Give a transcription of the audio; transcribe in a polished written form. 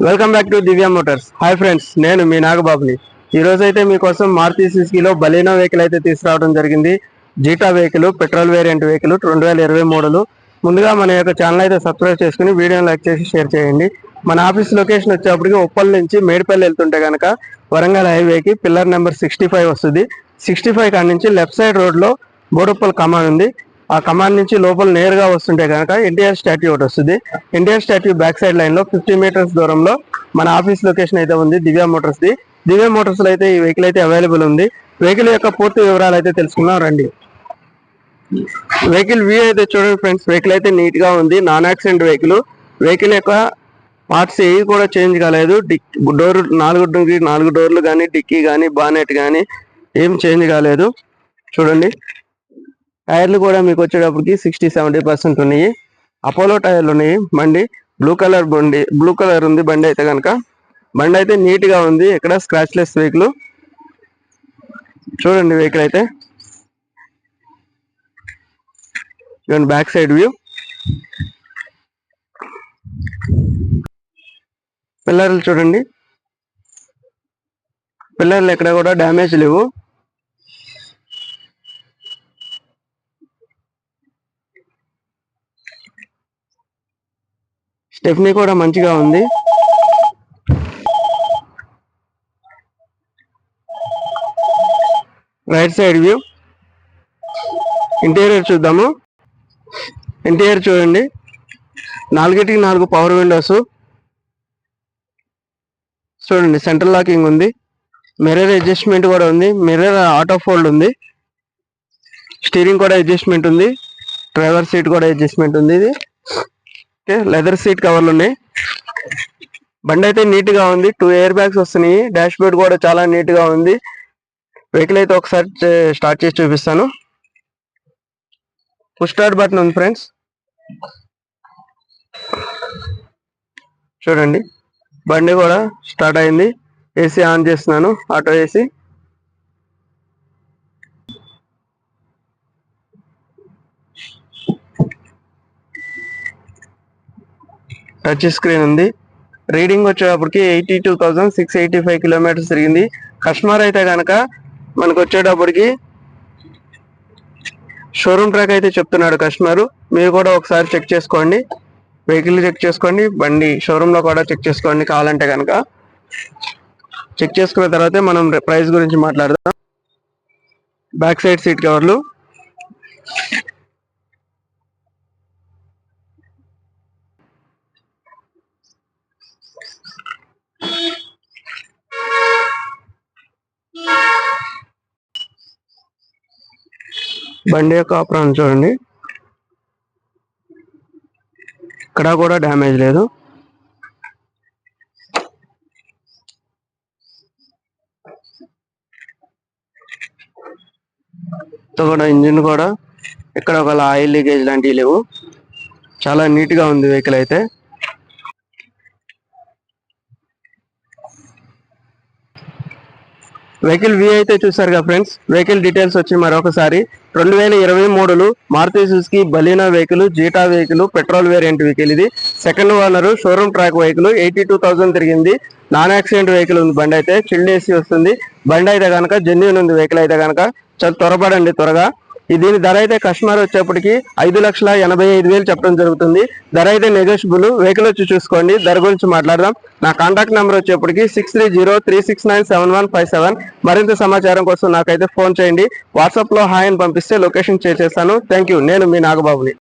Welcome back to Divya Motors. Hi friends, నేను మీ నాగబాబుని. ఈ రోజు అయితే మీకోసం మారుతి సుజుకీలో బలీనో వెహికల్ అయితే తీసుకురావడం జరిగింది. Zeta vehicle, petrol variant vehicle 2020 model. ముందుగా మన యొక్క ఛానల్ అయితే సబ్స్క్రైబ్ చేసుకుని వీడియోని లైక్ చేసి షేర్ చేయండి. మన ఆఫీస్ లొకేషన్ వచ్చేప్పటికి ఉప్పల్ నుంచి మేడిపల్లి వెళ్తుంటే కనుక వరంగల్ హైవేకి పిల్లర్ నెంబర్ 65 వస్తుంది. 65 కాడ నుంచి లెఫ్ట్ సైడ్ రోడ్లో బోడుప్పల్ కమాన్ ఉంది. ఆ కమాండ్ నుంచి లోపల నేరుగా వస్తుంటే కనుక ఎన్టీఆర్ స్టాట్యూ ఒకటి వస్తుంది. NTR statue back side line లో 50 మీటర్స్ దూరంలో మన ఆఫీస్ లొకేషన్ అయితే ఉంది దివ్య మోటార్స్ ది. దివ్య మోటార్స్ లో అయితే ఈ వెహికల్ అయితే అవైలబుల్ ఉంది. వెహికల్ యొక్క పూర్తి వివరాలు అయితే తెలుసుకుందాం రండి. వెహికల్ వ్యూ అయితే చూడండి ఫ్రెండ్స్. వెహికల్ అయితే నీట్ గా ఉంది, నాన్ యాక్సిడెంట్ వెహికల్. వెహికల్ యొక్క పార్ట్స్ ఏవి కూడా చేంజ్ కాలేదు. డోర్ 4 డోర్లు కానీ, డిక్కీ కానీ, బానెట్ కానీ ఏం చేంజ్ కాలేదు. చూడండి, టైర్లు కూడా మీకు వచ్చేటప్పటికి 60-70% ఉన్నాయి. అపోలో టైర్లు ఉన్నాయి. బండి బ్లూ కలర్ ఉంది. బండి అయితే కనుక బండి అయితే నీట్ గా ఉంది, ఇక్కడ స్క్రాచ్ లెస్ వెహికల్. చూడండి వెహికల్ అయితే బ్యాక్ సైడ్ వ్యూ. పిల్లర్లు చూడండి, పిల్లర్లు ఎక్కడ కూడా డ్యామేజ్ లేవు. స్టెఫ్నీ కూడా మంచిగా ఉంది. Right side view. ఇంటీరియర్ చూద్దాము. ఇంటీరియర్ చూడండి, 4 పవర్ విండోస్. చూడండి, సెంట్రల్ లాకింగ్ ఉంది. మిర్రర్ అడ్జస్ట్మెంట్ కూడా ఉంది. మిర్రర్ ఆటో ఫోల్డ్ ఉంది. స్టీరింగ్ కూడా అడ్జస్ట్మెంట్ ఉంది. డ్రైవర్ సీట్ కూడా అడ్జస్ట్మెంట్ ఉంది. ఇది లెదర్ సీట్ కవర్లు ఉన్నాయి. బండి అయితే నీట్ గా ఉంది. 2 ఎయిర్ బ్యాగ్స్ వస్తున్నాయి. డాష్ బోర్డ్ కూడా చాలా నీట్ గా ఉంది. వెహికల్ అయితే ఒకసారి స్టార్ట్ చేసి చూపిస్తాను. పుష్ స్టార్ట్ బటన్ ఉంది ఫ్రెండ్స్. చూడండి, బండి కూడా స్టార్ట్ అయింది. ఏసీ ఆన్ చేస్తున్నాను, ఆటో ఏసీ. టచ్ స్క్రీన్ ఉంది. రీడింగ్ వచ్చేటప్పటికి 82,685 కిలోమీటర్స్ తిరిగింది. కస్టమర్ అయితే కనుక మనకు వచ్చేటప్పటికి షోరూమ్ ట్రాక్ అయితే చెప్తున్నాడు కస్టమర్. మీరు కూడా ఒకసారి చెక్ చేసుకోండి, వెహికల్ చెక్ చేసుకోండి, బండి షోరూమ్ లో కూడా చెక్ చేసుకోండి కావాలంటే కనుక. చెక్ చేసుకున్న తర్వాతే మనం ప్రైస్ గురించి మాట్లాడదాం. బ్యాక్ సైడ్ సీట్ కవర్లు. బండి యొక్క ఆప్రాన్ చూడండి, ఇక్కడ కూడా డ్యామేజ్ లేదు. కూడా ఇంజిన్ కూడా ఇక్కడ ఒక ఆయిల్ లీకేజ్ లాంటివి లేవు. చాలా నీట్ గా ఉంది వెహికల్ అయితే. వెహికల్ వ్యూ అయితే చూసారుగా ఫ్రెండ్స్. వెహికల్ డీటెయిల్స్ వచ్చి మరొకసారి 2020 model Maruti Suzuki Baleno vehicle, Zeta vehicle, petrol variant vehicle. ఇది second owner, showroom track vehicle. 82,000 తిరిగింది. నాన్ యాక్సిడెంట్ వెహికల్ ఉంది. బండి అయితే చిల్డ్ ఏసీ వస్తుంది. బండి అయితే కనుక జెన్యూన్ ఉంది. వెహికల్ అయితే కనుక చాలా త్వరపడండి త్వరగా. దీని ధర అయితే కస్టమర్ వచ్చేప్పటికి 5,85,000 చెప్పడం జరుగుతుంది. ధర అయితే నెగోషియబుల్. వెహికల్ వచ్చి చూసుకోండి. ధర గురించి మాట్లాడదాం. నా కాంటాక్ట్ నెంబర్ వచ్చేప్పటికి 6303697157. మరింత సమాచారం కోసం నాకైతే ఫోన్ చేయండి. వాట్సాప్ లో హాయ్ అని పంపిస్తే లొకేషన్ చేసేస్తాను. Thank you. నేను మీ నాగబాబుని.